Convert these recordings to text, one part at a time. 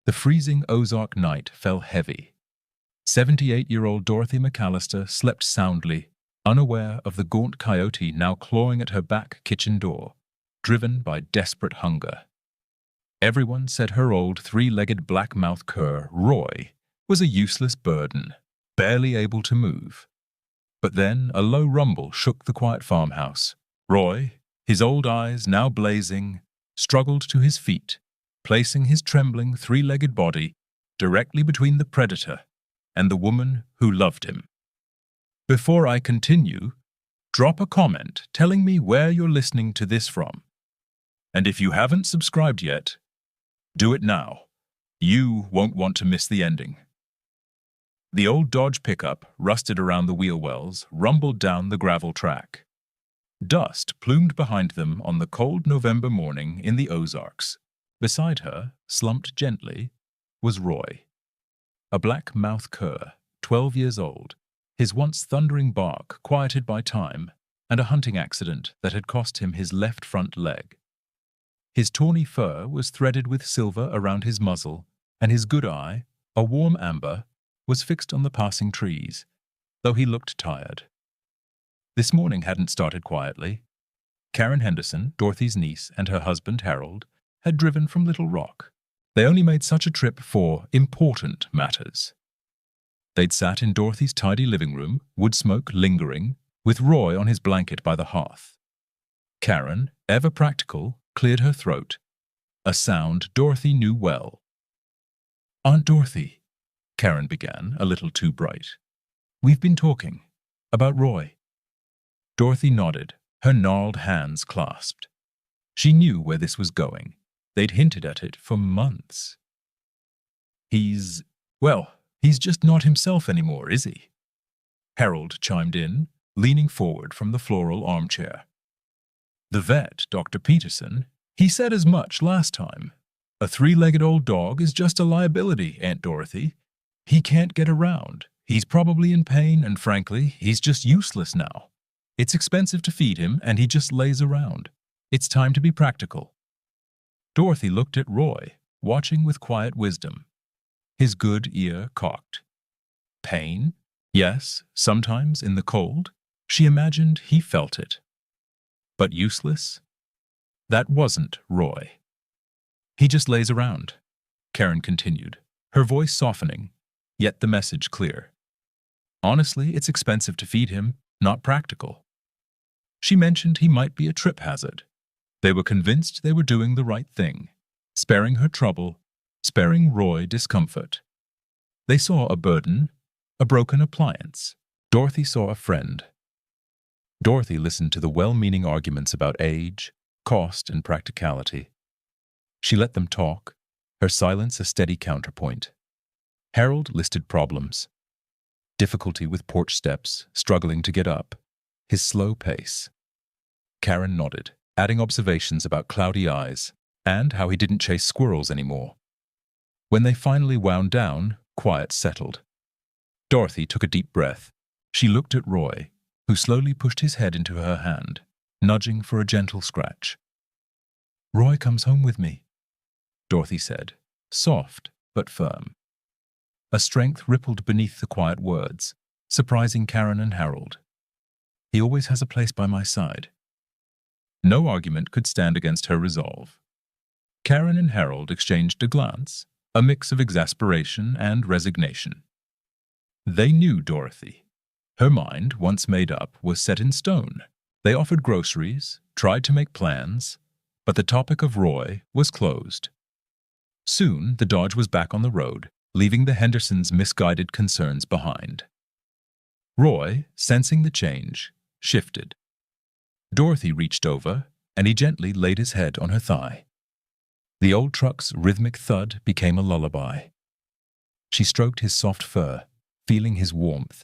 The freezing Ozark night fell heavy. 78-year-old Dorothy MacAllister slept soundly, unaware of the gaunt coyote now clawing at her back kitchen door, driven by desperate hunger. Everyone said her old three-legged black-mouthed cur, Roy, was a useless burden, barely able to move. But then a low rumble shook the quiet farmhouse. Roy, his old eyes now blazing, struggled to his feet, placing his trembling three-legged body directly between the predator and the woman who loved him. Before I continue, drop a comment telling me where you're listening to this from. And if you haven't subscribed yet, do it now. You won't want to miss the ending. The old Dodge pickup, rusted around the wheel wells, rumbled down the gravel track. Dust plumed behind them on the cold November morning in the Ozarks. Beside her, slumped gently, was Roy. A black-mouthed cur, 12 years old, his once thundering bark quieted by time and a hunting accident that had cost him his left front leg. His tawny fur was threaded with silver around his muzzle, and his good eye, a warm amber, was fixed on the passing trees, though he looked tired. This morning hadn't started quietly. Karen Henderson, Dorothy's niece, and her husband Harold had driven from Little Rock. They only made such a trip for important matters. They'd sat in Dorothy's tidy living room, wood smoke lingering, with Roy on his blanket by the hearth. Karen, ever practical, cleared her throat, a sound Dorothy knew well. "Aunt Dorothy," Karen began, a little too bright, "we've been talking about Roy." Dorothy nodded, her gnarled hands clasped. She knew where this was going. They'd hinted at it for months. He's just not himself anymore, is he?" Harold chimed in, leaning forward from the floral armchair. "The vet, Dr. Peterson, he said as much last time. A three-legged old dog is just a liability, Aunt Dorothy. He can't get around. He's probably in pain, and frankly, he's just useless now. It's expensive to feed him, and he just lays around. It's time to be practical." Dorothy looked at Roy, watching with quiet wisdom, his good ear cocked. Pain? Yes, sometimes in the cold. She imagined he felt it. But useless? That wasn't Roy. "He just lays around," Karen continued, her voice softening, yet the message clear. "Honestly, it's expensive to feed him, not practical." She mentioned he might be a trip hazard. They were convinced they were doing the right thing, sparing her trouble, sparing Roy discomfort. They saw a burden, a broken appliance. Dorothy saw a friend. Dorothy listened to the well-meaning arguments about age, cost, and practicality. She let them talk, her silence a steady counterpoint. Harold listed problems. Difficulty with porch steps, struggling to get up, his slow pace. Karen nodded, adding observations about cloudy eyes and how he didn't chase squirrels anymore. When they finally wound down, quiet settled. Dorothy took a deep breath. She looked at Roy, who slowly pushed his head into her hand, nudging for a gentle scratch. "Roy comes home with me," Dorothy said, soft but firm. A strength rippled beneath the quiet words, surprising Karen and Harold. "He always has a place by my side." No argument could stand against her resolve. Karen and Harold exchanged a glance, a mix of exasperation and resignation. They knew Dorothy. Her mind, once made up, was set in stone. They offered groceries, tried to make plans, but the topic of Roy was closed. Soon, the Dodge was back on the road, leaving the Hendersons' misguided concerns behind. Roy, sensing the change, shifted. Dorothy reached over, and he gently laid his head on her thigh. The old truck's rhythmic thud became a lullaby. She stroked his soft fur, feeling his warmth.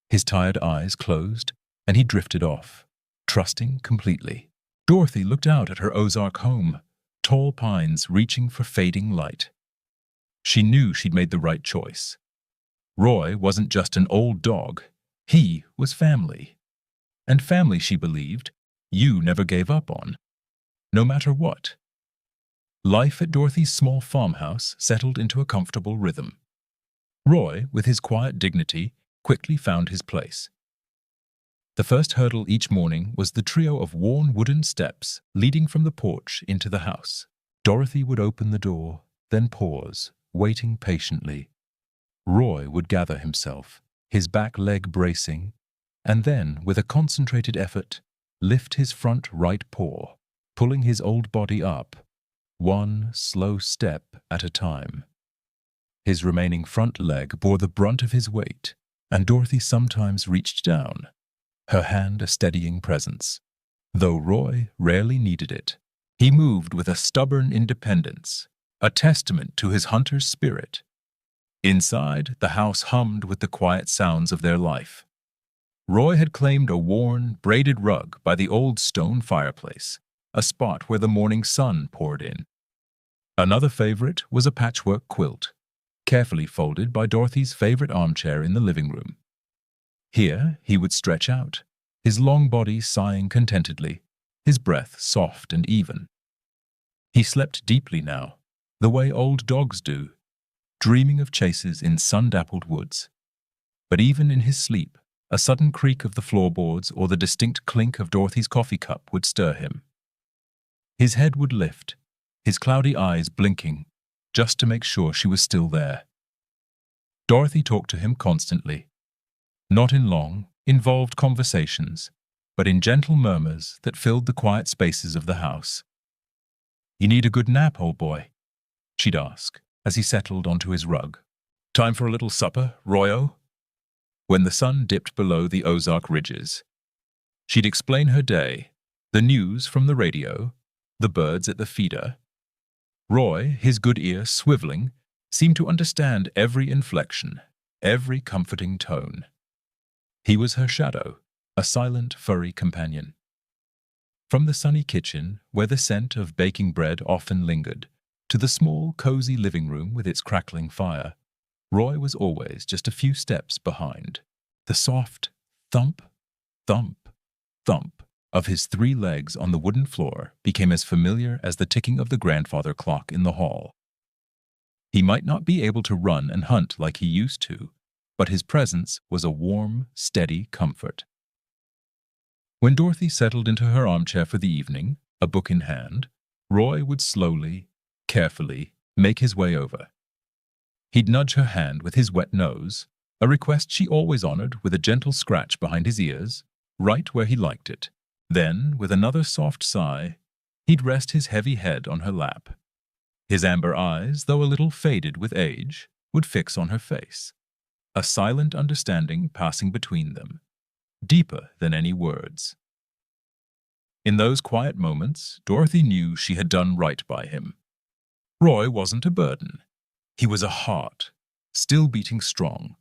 His tired eyes closed, and he drifted off, trusting completely. Dorothy looked out at her Ozark home, tall pines reaching for fading light. She knew she'd made the right choice. Roy wasn't just an old dog. He was family. And family, she believed, you never gave up on, no matter what. Life at Dorothy's small farmhouse settled into a comfortable rhythm. Roy, with his quiet dignity, quickly found his place. The first hurdle each morning was the trio of worn wooden steps leading from the porch into the house. Dorothy would open the door, then pause, waiting patiently. Roy would gather himself, his back leg bracing, and then, with a concentrated effort, lift his front right paw, pulling his old body up, one slow step at a time. His remaining front leg bore the brunt of his weight, and Dorothy sometimes reached down, her hand a steadying presence. Though Roy rarely needed it, he moved with a stubborn independence, a testament to his hunter's spirit. Inside, the house hummed with the quiet sounds of their life. Roy had claimed a worn, braided rug by the old stone fireplace, a spot where the morning sun poured in. Another favorite was a patchwork quilt, carefully folded by Dorothy's favorite armchair in the living room. Here he would stretch out, his long body sighing contentedly, his breath soft and even. He slept deeply now, the way old dogs do, dreaming of chases in sun-dappled woods. But even in his sleep, a sudden creak of the floorboards or the distinct clink of Dorothy's coffee cup would stir him. His head would lift, his cloudy eyes blinking, just to make sure she was still there. Dorothy talked to him constantly, not in long, involved conversations, but in gentle murmurs that filled the quiet spaces of the house. "You need a good nap, old boy?" she'd ask, as he settled onto his rug. "Time for a little supper, Royo?" When the sun dipped below the Ozark ridges, she'd explain her day, the news from the radio, the birds at the feeder. Roy, his good ear swiveling, seemed to understand every inflection, every comforting tone. He was her shadow, a silent, furry companion. From the sunny kitchen, where the scent of baking bread often lingered, to the small, cozy living room with its crackling fire, Roy was always just a few steps behind. The soft thump, thump, thump of his 3 legs on the wooden floor became as familiar as the ticking of the grandfather clock in the hall. He might not be able to run and hunt like he used to, but his presence was a warm, steady comfort. When Dorothy settled into her armchair for the evening, a book in hand, Roy would slowly, carefully make his way over. He'd nudge her hand with his wet nose, a request she always honored with a gentle scratch behind his ears, right where he liked it. Then, with another soft sigh, he'd rest his heavy head on her lap. His amber eyes, though a little faded with age, would fix on her face, a silent understanding passing between them, deeper than any words. In those quiet moments, Dorothy knew she had done right by him. Roy wasn't a burden. He was a heart, still beating strong,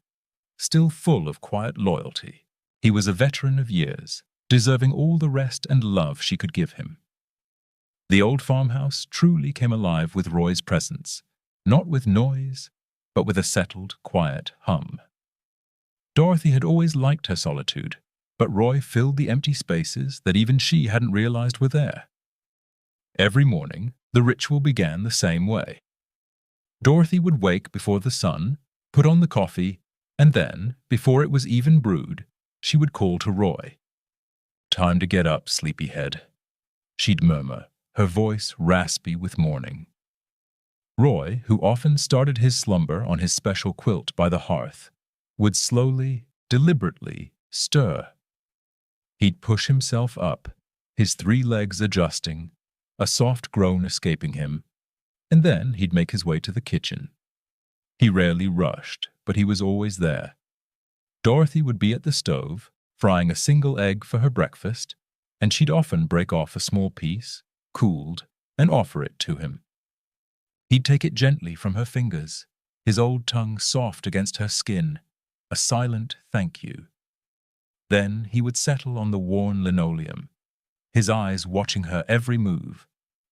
still full of quiet loyalty. He was a veteran of years, deserving all the rest and love she could give him. The old farmhouse truly came alive with Roy's presence, not with noise, but with a settled, quiet hum. Dorothy had always liked her solitude, but Roy filled the empty spaces that even she hadn't realized were there. Every morning, the ritual began the same way. Dorothy would wake before the sun, put on the coffee, and then, before it was even brewed, she would call to Roy. "Time to get up, sleepyhead," she'd murmur, her voice raspy with morning. Roy, who often started his slumber on his special quilt by the hearth, would slowly, deliberately stir. He'd push himself up, his 3 legs adjusting, a soft groan escaping him, and then he'd make his way to the kitchen. He rarely rushed, but he was always there. Dorothy would be at the stove, frying a single egg for her breakfast, and she'd often break off a small piece, cooled, and offer it to him. He'd take it gently from her fingers, his old tongue soft against her skin, a silent thank you. Then he would settle on the worn linoleum, his eyes watching her every move,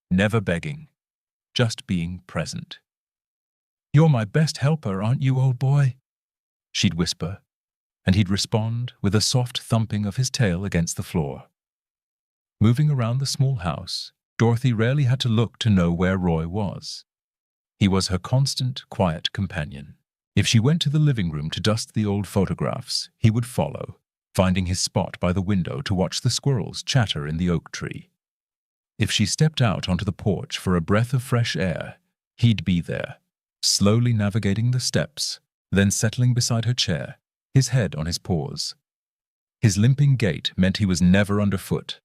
never begging, just being present. "You're my best helper, aren't you, old boy?" she'd whisper, and he'd respond with a soft thumping of his tail against the floor. Moving around the small house, Dorothy rarely had to look to know where Roy was. He was her constant, quiet companion. If she went to the living room to dust the old photographs, he would follow, finding his spot by the window to watch the squirrels chatter in the oak tree. If she stepped out onto the porch for a breath of fresh air, he'd be there, slowly navigating the steps, then settling beside her chair, his head on his paws. His limping gait meant he was never underfoot,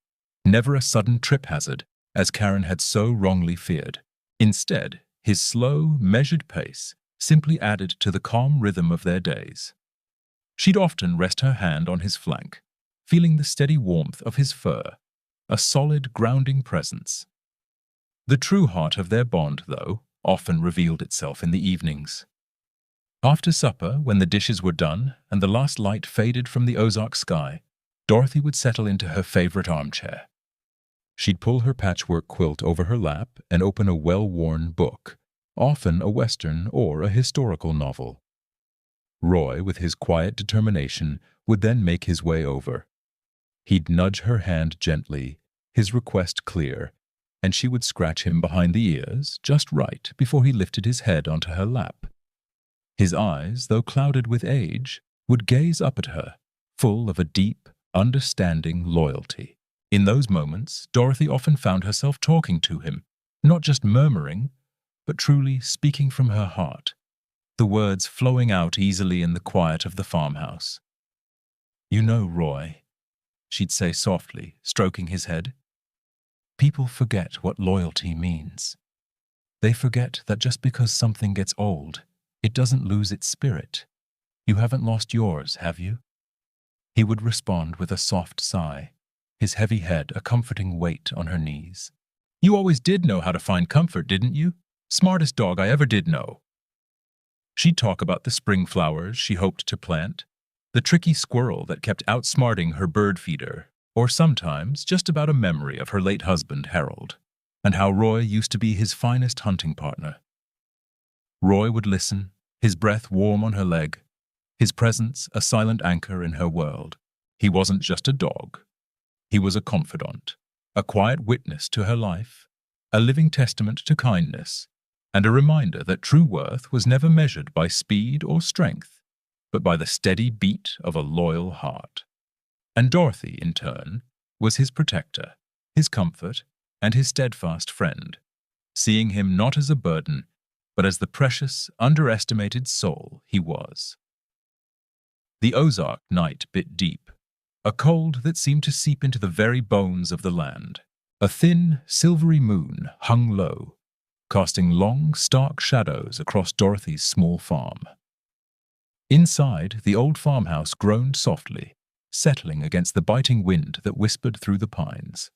never a sudden trip hazard, as Karen had so wrongly feared. Instead, his slow, measured pace simply added to the calm rhythm of their days. She'd often rest her hand on his flank, feeling the steady warmth of his fur, a solid, grounding presence. The true heart of their bond, though, often revealed itself in the evenings. After supper, when the dishes were done and the last light faded from the Ozark sky, Dorothy would settle into her favorite armchair. She'd pull her patchwork quilt over her lap and open a well-worn book, often a Western or a historical novel. Roy, with his quiet determination, would then make his way over. He'd nudge her hand gently, his request clear, and she would scratch him behind the ears just right before he lifted his head onto her lap. His eyes, though clouded with age, would gaze up at her, full of a deep, understanding loyalty. In those moments, Dorothy often found herself talking to him, not just murmuring, but truly speaking from her heart, the words flowing out easily in the quiet of the farmhouse. "You know, Roy," she'd say softly, stroking his head, "people forget what loyalty means. They forget that just because something gets old, it doesn't lose its spirit. You haven't lost yours, have you?" He would respond with a soft sigh, his heavy head a comforting weight on her knees. "You always did know how to find comfort, didn't you? Smartest dog I ever did know." She'd talk about the spring flowers she hoped to plant, the tricky squirrel that kept outsmarting her bird feeder, or sometimes just about a memory of her late husband, Harold, and how Roy used to be his finest hunting partner. Roy would listen, his breath warm on her leg, his presence a silent anchor in her world. He wasn't just a dog. He was a confidant, a quiet witness to her life, a living testament to kindness, and a reminder that true worth was never measured by speed or strength, but by the steady beat of a loyal heart. And Dorothy, in turn, was his protector, his comfort, and his steadfast friend, seeing him not as a burden, but as the precious, underestimated soul he was. The Ozark night bit deep, a cold that seemed to seep into the very bones of the land. A thin, silvery moon hung low, casting long, stark shadows across Dorothy's small farm. Inside, the old farmhouse groaned softly, settling against the biting wind that whispered through the pines.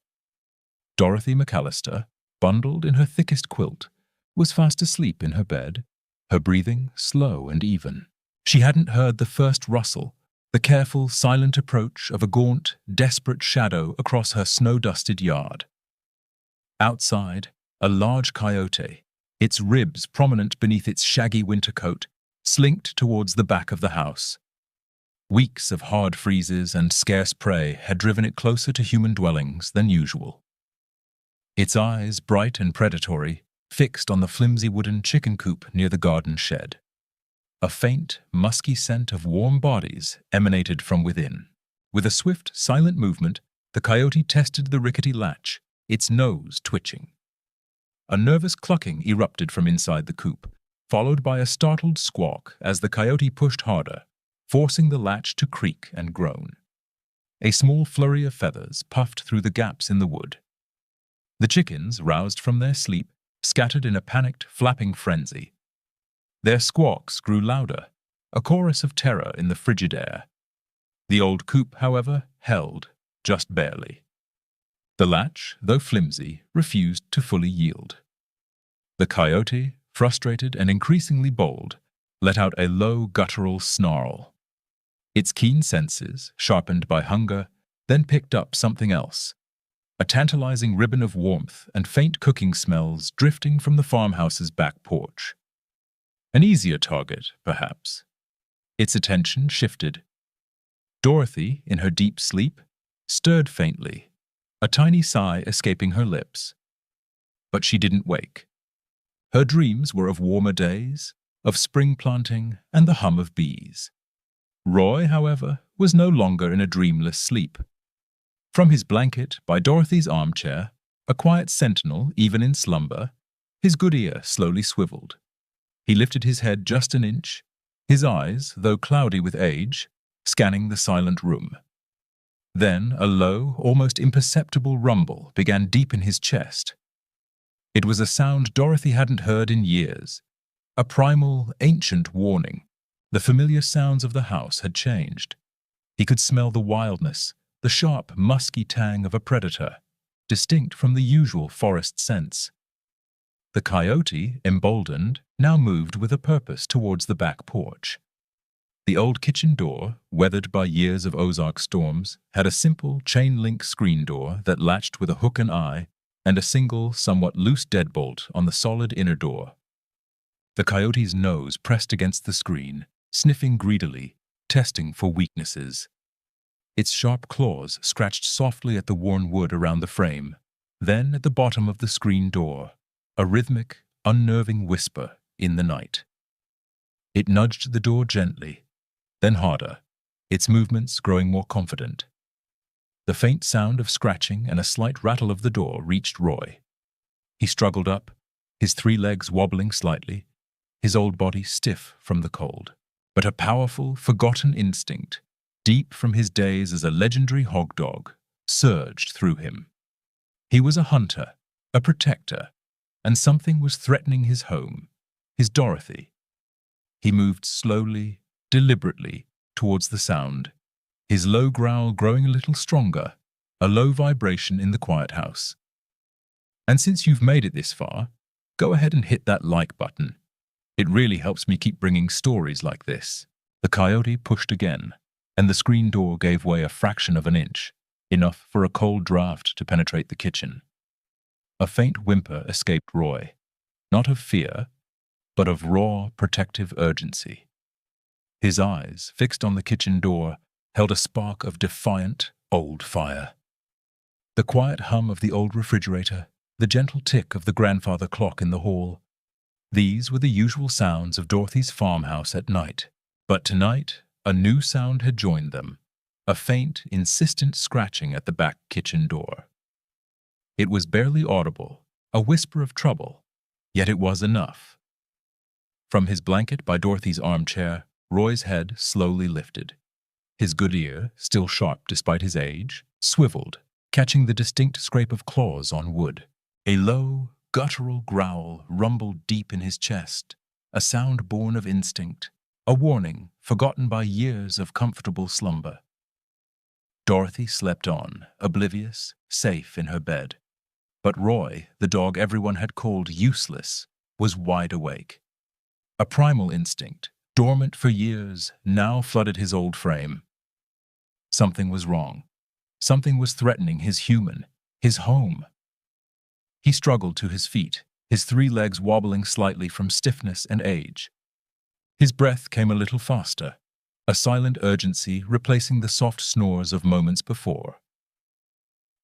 Dorothy MacAllister, bundled in her thickest quilt, was fast asleep in her bed, her breathing slow and even. She hadn't heard the first rustle, the careful, silent approach of a gaunt, desperate shadow across her snow-dusted yard. Outside, a large coyote, its ribs prominent beneath its shaggy winter coat, slinked towards the back of the house. Weeks of hard freezes and scarce prey had driven it closer to human dwellings than usual. Its eyes, bright and predatory, fixed on the flimsy wooden chicken coop near the garden shed. A faint, musky scent of warm bodies emanated from within. With a swift, silent movement, the coyote tested the rickety latch, its nose twitching. A nervous clucking erupted from inside the coop, followed by a startled squawk as the coyote pushed harder, forcing the latch to creak and groan. A small flurry of feathers puffed through the gaps in the wood. The chickens, roused from their sleep, scattered in a panicked, flapping frenzy. Their squawks grew louder, a chorus of terror in the frigid air. The old coop, however, held, just barely. The latch, though flimsy, refused to fully yield. The coyote, frustrated and increasingly bold, let out a low, guttural snarl. Its keen senses, sharpened by hunger, then picked up something else, a tantalizing ribbon of warmth and faint cooking smells drifting from the farmhouse's back porch. An easier target, perhaps. Its attention shifted. Dorothy, in her deep sleep, stirred faintly, a tiny sigh escaping her lips, But she didn't wake. Her dreams were of warmer days, of spring planting, and the hum of bees. Roy, however, was no longer in a dreamless sleep. From his blanket by Dorothy's armchair, a quiet sentinel even in slumber, his good ear slowly swiveled. He lifted his head just an inch, his eyes, though cloudy with age, scanning the silent room. Then a low, almost imperceptible rumble began deep in his chest. It was a sound Dorothy hadn't heard in years, a primal, ancient warning. The familiar sounds of the house had changed. He could smell the wildness, the sharp, musky tang of a predator, distinct from the usual forest scents. The coyote, emboldened, now moved with a purpose towards the back porch. The old kitchen door, weathered by years of Ozark storms, had a simple chain-link screen door that latched with a hook and eye and a single, somewhat loose deadbolt on the solid inner door. The coyote's nose pressed against the screen, sniffing greedily, testing for weaknesses. Its sharp claws scratched softly at the worn wood around the frame, then at the bottom of the screen door, a rhythmic, unnerving whisper in the night. It nudged the door gently, then harder, its movements growing more confident. The faint sound of scratching and a slight rattle of the door reached Roy. He struggled up, his 3 legs wobbling slightly, his old body stiff from the cold. But a powerful, forgotten instinct, deep from his days as a legendary hog dog, surged through him. He was a hunter, a protector, and something was threatening his home, his Dorothy. He moved slowly, deliberately, towards the sound, his low growl growing a little stronger, a low vibration in the quiet house. And since you've made it this far, go ahead and hit that like button. It really helps me keep bringing stories like this. The coyote pushed again, and the screen door gave way a fraction of an inch, enough for a cold draft to penetrate the kitchen. A faint whimper escaped Roy, not of fear, but of raw, protective urgency. His eyes, fixed on the kitchen door, held a spark of defiant, old fire. The quiet hum of the old refrigerator, the gentle tick of the grandfather clock in the hall, these were the usual sounds of Dorothy's farmhouse at night. But tonight, a new sound had joined them, a faint, insistent scratching at the back kitchen door. It was barely audible, a whisper of trouble, yet it was enough. From his blanket by Dorothy's armchair, Roy's head slowly lifted. His good ear, still sharp despite his age, swiveled, catching the distinct scrape of claws on wood. A low, guttural growl rumbled deep in his chest, a sound born of instinct, a warning forgotten by years of comfortable slumber. Dorothy slept on, oblivious, safe in her bed. But Roy, the dog everyone had called useless, was wide awake. A primal instinct, dormant for years, now flooded his old frame. Something was wrong. Something was threatening his human, his home. He struggled to his feet, his 3 legs wobbling slightly from stiffness and age. His breath came a little faster, a silent urgency replacing the soft snores of moments before.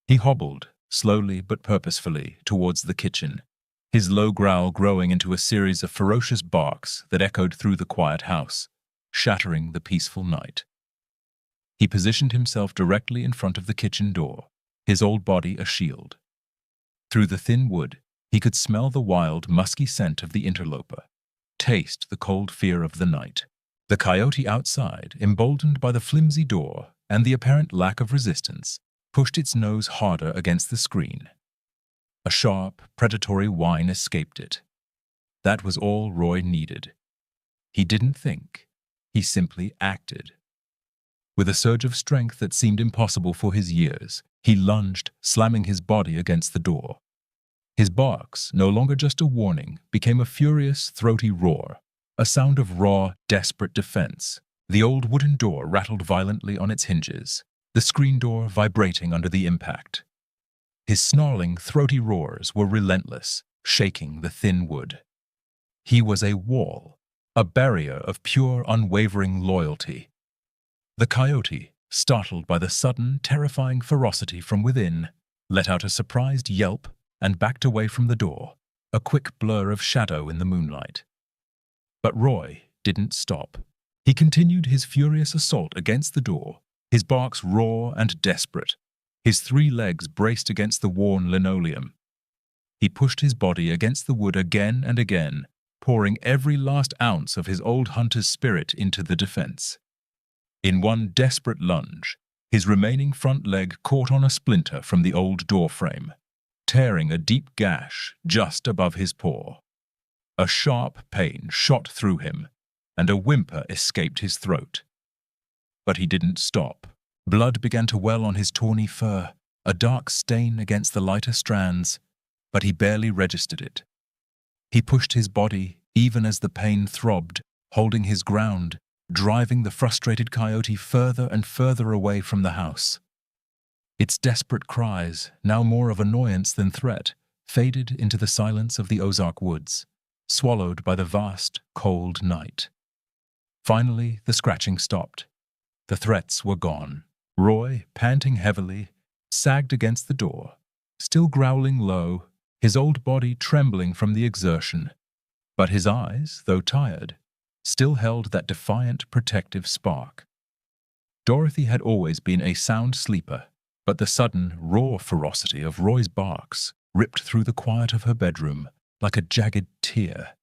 He hobbled, slowly but purposefully, towards the kitchen, his low growl growing into a series of ferocious barks that echoed through the quiet house, shattering the peaceful night. He positioned himself directly in front of the kitchen door, his old body a shield. Through the thin wood, he could smell the wild, musky scent of the interloper, taste the cold fear of the night. The coyote outside, emboldened by the flimsy door and the apparent lack of resistance, pushed its nose harder against the screen. A sharp, predatory whine escaped it. That was all Roy needed. He didn't think. He simply acted. With a surge of strength that seemed impossible for his years, he lunged, slamming his body against the door. His barks, no longer just a warning, became a furious, throaty roar, a sound of raw, desperate defense. The old wooden door rattled violently on its hinges, the screen door vibrating under the impact. His snarling, throaty roars were relentless, shaking the thin wood. He was a wall, a barrier of pure, unwavering loyalty. The coyote, startled by the sudden, terrifying ferocity from within, let out a surprised yelp and backed away from the door, a quick blur of shadow in the moonlight. But Roy didn't stop. He continued his furious assault against the door, his barks raw and desperate, his 3 legs braced against the worn linoleum. He pushed his body against the wood again and again, pouring every last ounce of his old hunter's spirit into the defense. In one desperate lunge, his remaining front leg caught on a splinter from the old door frame, tearing a deep gash just above his paw. A sharp pain shot through him, and a whimper escaped his throat. But he didn't stop. Blood began to well on his tawny fur, a dark stain against the lighter strands, but he barely registered it. He pushed his body even as the pain throbbed, holding his ground, driving the frustrated coyote further and further away from the house. Its desperate cries, now more of annoyance than threat, faded into the silence of the Ozark woods, swallowed by the vast, cold night. Finally, the scratching stopped. The threats were gone. Roy, panting heavily, sagged against the door, still growling low, his old body trembling from the exertion. But his eyes, though tired, still held that defiant, protective spark. Dorothy had always been a sound sleeper, but the sudden, raw ferocity of Roy's barks ripped through the quiet of her bedroom like a jagged tear.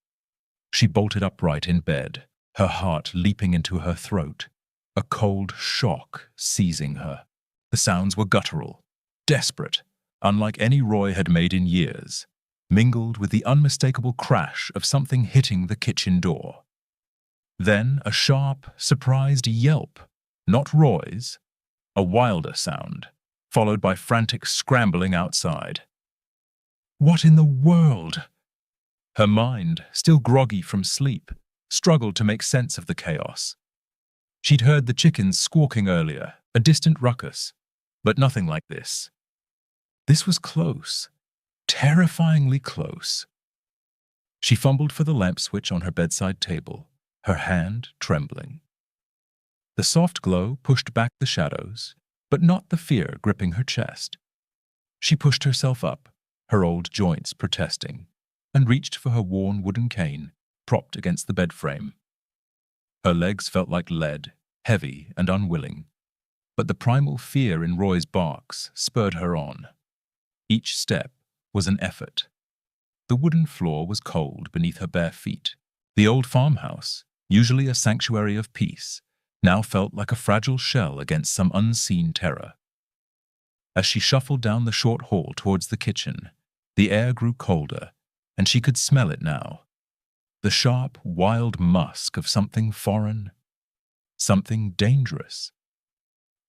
She bolted upright in bed, her heart leaping into her throat, a cold shock seizing her. The sounds were guttural, desperate, unlike any Roy had made in years, mingled with the unmistakable crash of something hitting the kitchen door. Then a sharp, surprised yelp, not Roy's, a wilder sound, followed by frantic scrambling outside. What in the world? Her mind, still groggy from sleep, struggled to make sense of the chaos. She'd heard the chickens squawking earlier, a distant ruckus, but nothing like this. This was close, terrifyingly close. She fumbled for the lamp switch on her bedside table, her hand trembling. The soft glow pushed back the shadows, but not the fear gripping her chest. She pushed herself up, her old joints protesting, and reached for her worn wooden cane, propped against the bed frame. Her legs felt like lead, heavy and unwilling, but the primal fear in Roy's barks spurred her on. Each step was an effort. The wooden floor was cold beneath her bare feet. The old farmhouse, usually a sanctuary of peace, now felt like a fragile shell against some unseen terror. As she shuffled down the short hall towards the kitchen, the air grew colder, and she could smell it now. The sharp, wild musk of something foreign, something dangerous.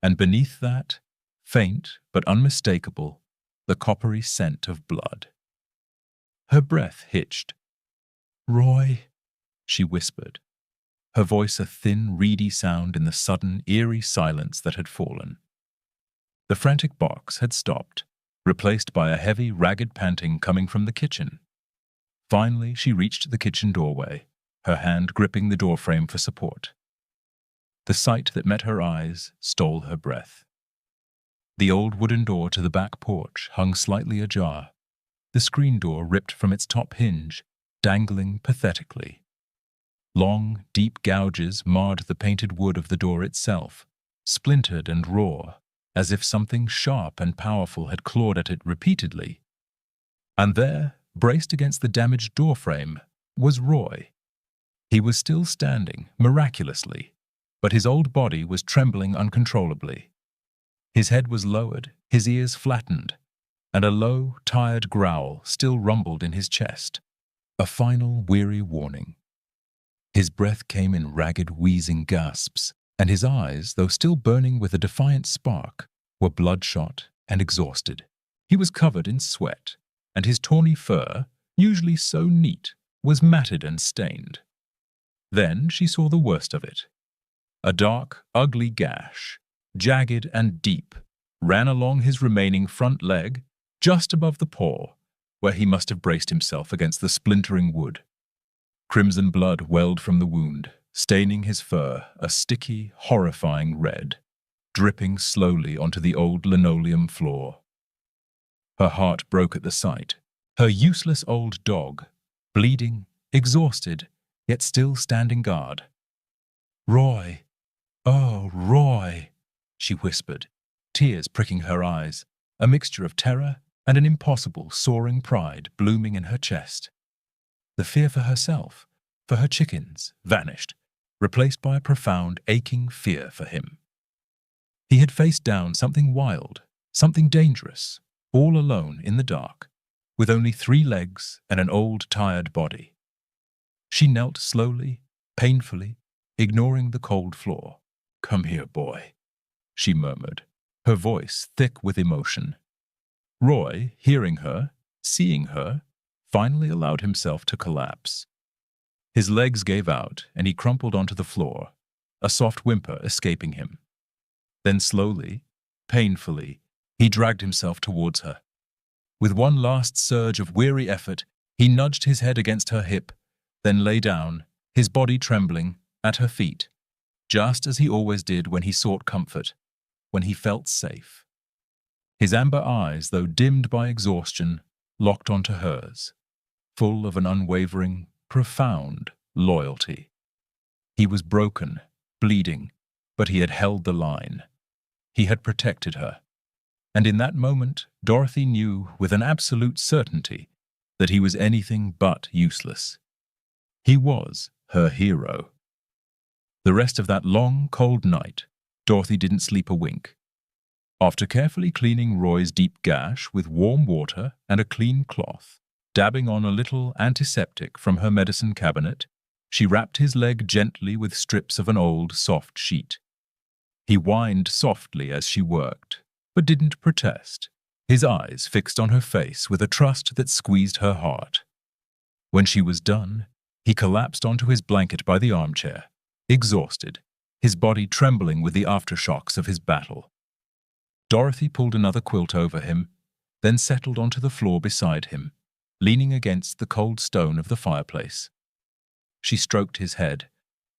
And beneath that, faint but unmistakable, the coppery scent of blood. Her breath hitched. "Roy," she whispered, her voice a thin, reedy sound in the sudden, eerie silence that had fallen. The frantic barks had stopped, replaced by a heavy, ragged panting coming from the kitchen. Finally, she reached the kitchen doorway, her hand gripping the doorframe for support. The sight that met her eyes stole her breath. The old wooden door to the back porch hung slightly ajar, the screen door ripped from its top hinge, dangling pathetically. Long, deep gouges marred the painted wood of the door itself, splintered and raw, as if something sharp and powerful had clawed at it repeatedly. And there, braced against the damaged doorframe, was Roy. He was still standing, miraculously, but his old body was trembling uncontrollably. His head was lowered, his ears flattened, and a low, tired growl still rumbled in his chest, a final, weary warning. His breath came in ragged, wheezing gasps, and his eyes, though still burning with a defiant spark, were bloodshot and exhausted. He was covered in sweat, and his tawny fur, usually so neat, was matted and stained. Then she saw the worst of it. A dark, ugly gash, jagged and deep, ran along his remaining front leg, just above the paw, where he must have braced himself against the splintering wood. Crimson blood welled from the wound, staining his fur a sticky, horrifying red, dripping slowly onto the old linoleum floor. Her heart broke at the sight. Her useless old dog, bleeding, exhausted, yet still standing guard. "Roy! Oh, Roy!" she whispered, tears pricking her eyes, a mixture of terror and an impossible, soaring pride blooming in her chest. The fear for herself, for her chickens, vanished, replaced by a profound, aching fear for him. He had faced down something wild, something dangerous, all alone in the dark, with only 3 legs and an old, tired body. She knelt slowly, painfully, ignoring the cold floor. "Come here, boy," she murmured, her voice thick with emotion. Roy, hearing her, seeing her, finally allowed himself to collapse. His legs gave out and he crumpled onto the floor, a soft whimper escaping him. Then slowly, painfully, he dragged himself towards her. With one last surge of weary effort, he nudged his head against her hip, then lay down, his body trembling, at her feet, just as he always did when he sought comfort, when he felt safe. His amber eyes, though dimmed by exhaustion, locked onto hers, full of an unwavering, profound loyalty. He was broken, bleeding, but he had held the line. He had protected her. And in that moment, Dorothy knew with an absolute certainty that he was anything but useless. He was her hero. The rest of that long, cold night, Dorothy didn't sleep a wink. After carefully cleaning Roy's deep gash with warm water and a clean cloth, dabbing on a little antiseptic from her medicine cabinet, she wrapped his leg gently with strips of an old, soft sheet. He whined softly as she worked, but didn't protest, his eyes fixed on her face with a trust that squeezed her heart. When she was done, he collapsed onto his blanket by the armchair, exhausted, his body trembling with the aftershocks of his battle. Dorothy pulled another quilt over him, then settled onto the floor beside him, leaning against the cold stone of the fireplace. She stroked his head,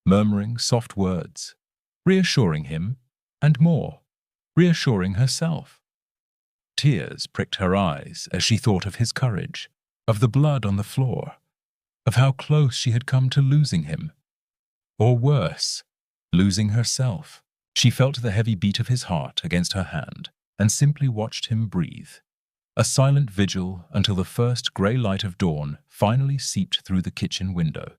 murmuring soft words, reassuring him, and more, reassuring herself. Tears pricked her eyes as she thought of his courage, of the blood on the floor, of how close she had come to losing him. Or worse, losing herself. She felt the heavy beat of his heart against her hand and simply watched him breathe. A silent vigil until the first grey light of dawn finally seeped through the kitchen window.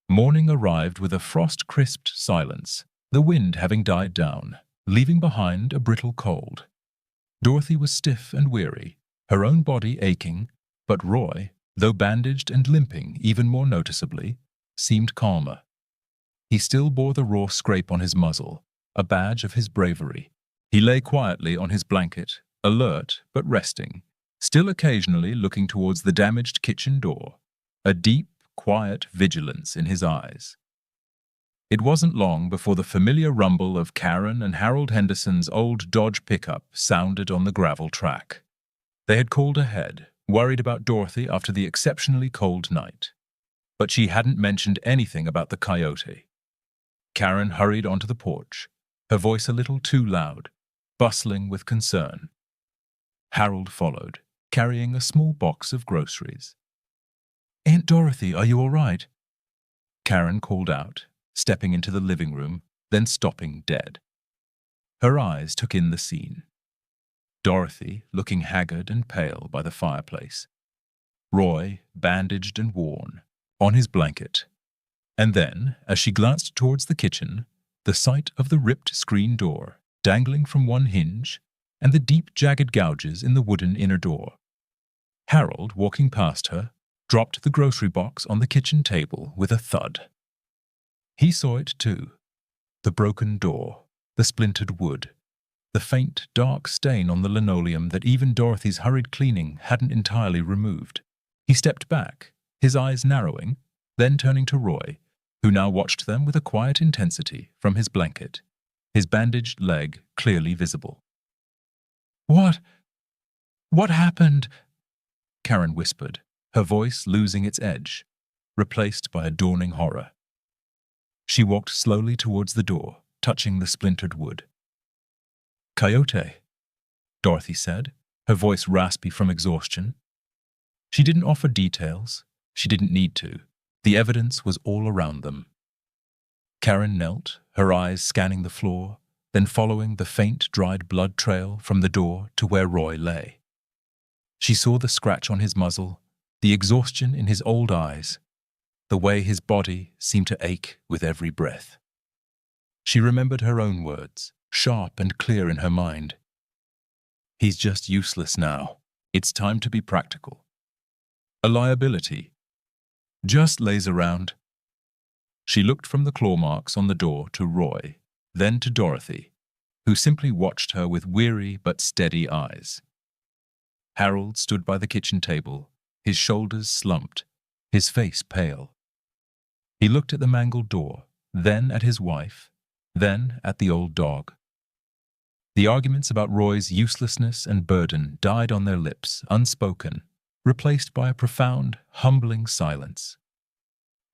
Morning arrived with a frost-crisped silence, the wind having died down, leaving behind a brittle cold. Dorothy was stiff and weary, her own body aching, but Roy, though bandaged and limping even more noticeably, seemed calmer. He still bore the raw scrape on his muzzle, a badge of his bravery. He lay quietly on his blanket, alert but resting, still occasionally looking towards the damaged kitchen door, a deep, quiet vigilance in his eyes. It wasn't long before the familiar rumble of Karen and Harold Henderson's old Dodge pickup sounded on the gravel track. They had called ahead, worried about Dorothy after the exceptionally cold night. But she hadn't mentioned anything about the coyote. Karen hurried onto the porch, her voice a little too loud, bustling with concern. Harold followed, carrying a small box of groceries. "Aunt Dorothy, are you all right?" Karen called out, stepping into the living room, then stopping dead. Her eyes took in the scene. Dorothy, looking haggard and pale by the fireplace. Roy, bandaged and worn, on his blanket. And then, as she glanced towards the kitchen, the sight of the ripped screen door, dangling from one hinge, and the deep jagged gouges in the wooden inner door. Harold, walking past her, dropped the grocery box on the kitchen table with a thud. He saw it too. The broken door, the splintered wood, the faint, dark stain on the linoleum that even Dorothy's hurried cleaning hadn't entirely removed. He stepped back, his eyes narrowing, then turning to Roy, who now watched them with a quiet intensity from his blanket, his bandaged leg clearly visible. What happened?" Karen whispered, her voice losing its edge, replaced by a dawning horror. She walked slowly towards the door, touching the splintered wood. "Coyote," Dorothy said, her voice raspy from exhaustion. She didn't offer details. She didn't need to. The evidence was all around them. Karen knelt, her eyes scanning the floor, then following the faint, dried blood trail from the door to where Roy lay. She saw the scratch on his muzzle, the exhaustion in his old eyes, the way his body seemed to ache with every breath. She remembered her own words, sharp and clear in her mind. He's just useless now. It's time to be practical. A liability. Just lays around. She looked from the claw marks on the door to Roy, then to Dorothy, who simply watched her with weary but steady eyes. Harold stood by the kitchen table, his shoulders slumped, his face pale. He looked at the mangled door, then at his wife, then at the old dog. The arguments about Roy's uselessness and burden died on their lips, unspoken, replaced by a profound, humbling silence.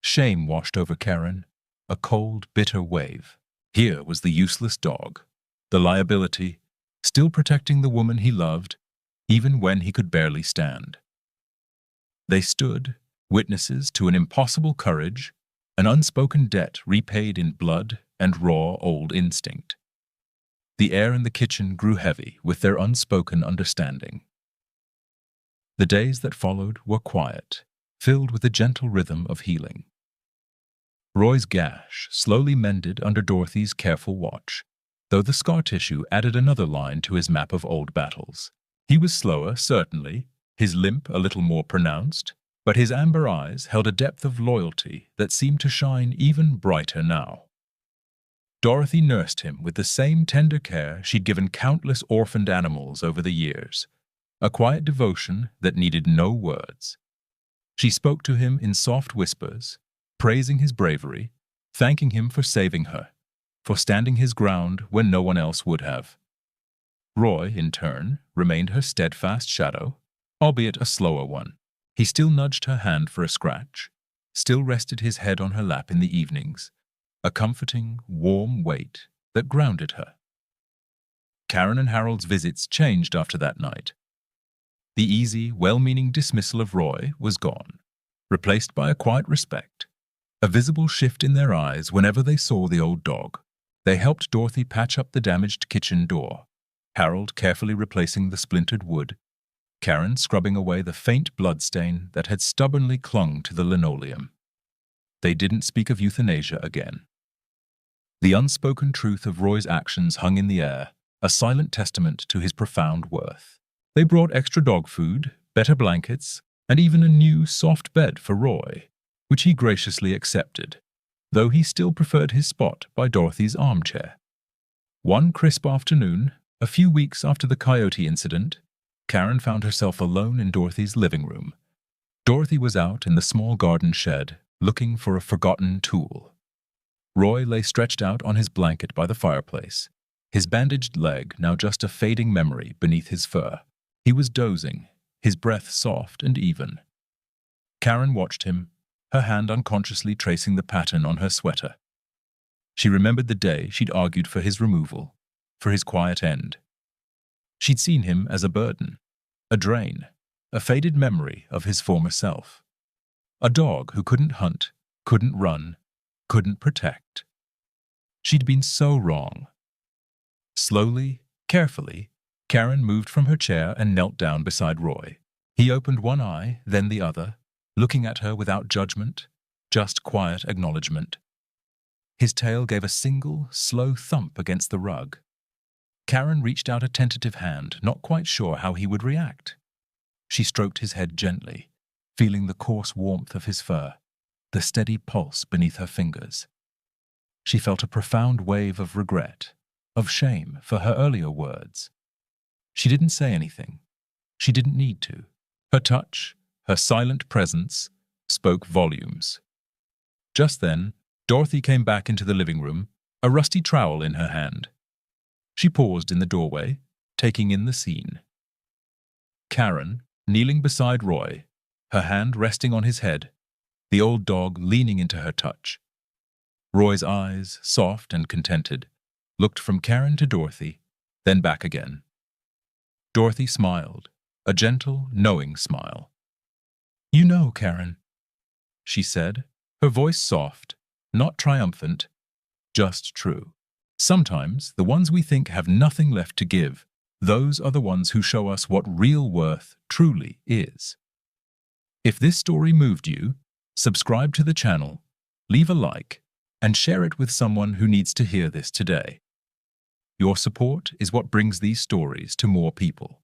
Shame washed over Karen, a cold, bitter wave. Here was the useless dog, the liability, still protecting the woman he loved, even when he could barely stand. They stood, witnesses to an impossible courage, an unspoken debt repaid in blood and raw old instinct. The air in the kitchen grew heavy with their unspoken understanding. The days that followed were quiet, filled with a gentle rhythm of healing. Roy's gash slowly mended under Dorothy's careful watch, though the scar tissue added another line to his map of old battles. He was slower, certainly, his limp a little more pronounced, but his amber eyes held a depth of loyalty that seemed to shine even brighter now. Dorothy nursed him with the same tender care she'd given countless orphaned animals over the years, a quiet devotion that needed no words. She spoke to him in soft whispers, praising his bravery, thanking him for saving her, for standing his ground when no one else would have. Roy, in turn, remained her steadfast shadow, albeit a slower one. He still nudged her hand for a scratch, still rested his head on her lap in the evenings, a comforting, warm weight that grounded her. Karen and Harold's visits changed after that night. The easy, well-meaning dismissal of Roy was gone, replaced by a quiet respect, a visible shift in their eyes whenever they saw the old dog. They helped Dorothy patch up the damaged kitchen door, Harold carefully replacing the splintered wood, Karen scrubbing away the faint bloodstain that had stubbornly clung to the linoleum. They didn't speak of euthanasia again. The unspoken truth of Roy's actions hung in the air, a silent testament to his profound worth. They brought extra dog food, better blankets, and even a new, soft bed for Roy, which he graciously accepted, though he still preferred his spot by Dorothy's armchair. One crisp afternoon, a few weeks after the coyote incident, Karen found herself alone in Dorothy's living room. Dorothy was out in the small garden shed, looking for a forgotten tool. Roy lay stretched out on his blanket by the fireplace, his bandaged leg now just a fading memory beneath his fur. He was dozing, his breath soft and even. Karen watched him, her hand unconsciously tracing the pattern on her sweater. She remembered the day she'd argued for his removal, for his quiet end. She'd seen him as a burden, a drain, a faded memory of his former self. A dog who couldn't hunt, couldn't run, couldn't protect. She'd been so wrong. Slowly, carefully, Karen moved from her chair and knelt down beside Roy. He opened one eye, then the other, looking at her without judgment, just quiet acknowledgement. His tail gave a single, slow thump against the rug. Karen reached out a tentative hand, not quite sure how he would react. She stroked his head gently, feeling the coarse warmth of his fur, the steady pulse beneath her fingers. She felt a profound wave of regret, of shame for her earlier words. She didn't say anything. She didn't need to. Her touch, her silent presence, spoke volumes. Just then, Dorothy came back into the living room, a rusty trowel in her hand. She paused in the doorway, taking in the scene. Karen, kneeling beside Roy, her hand resting on his head, the old dog leaning into her touch. Roy's eyes, soft and contented, looked from Karen to Dorothy, then back again. Dorothy smiled, a gentle, knowing smile. "You know, Karen," she said, her voice soft, not triumphant, just true. "Sometimes the ones we think have nothing left to give, those are the ones who show us what real worth truly is." If this story moved you, subscribe to the channel, leave a like, and share it with someone who needs to hear this today. Your support is what brings these stories to more people.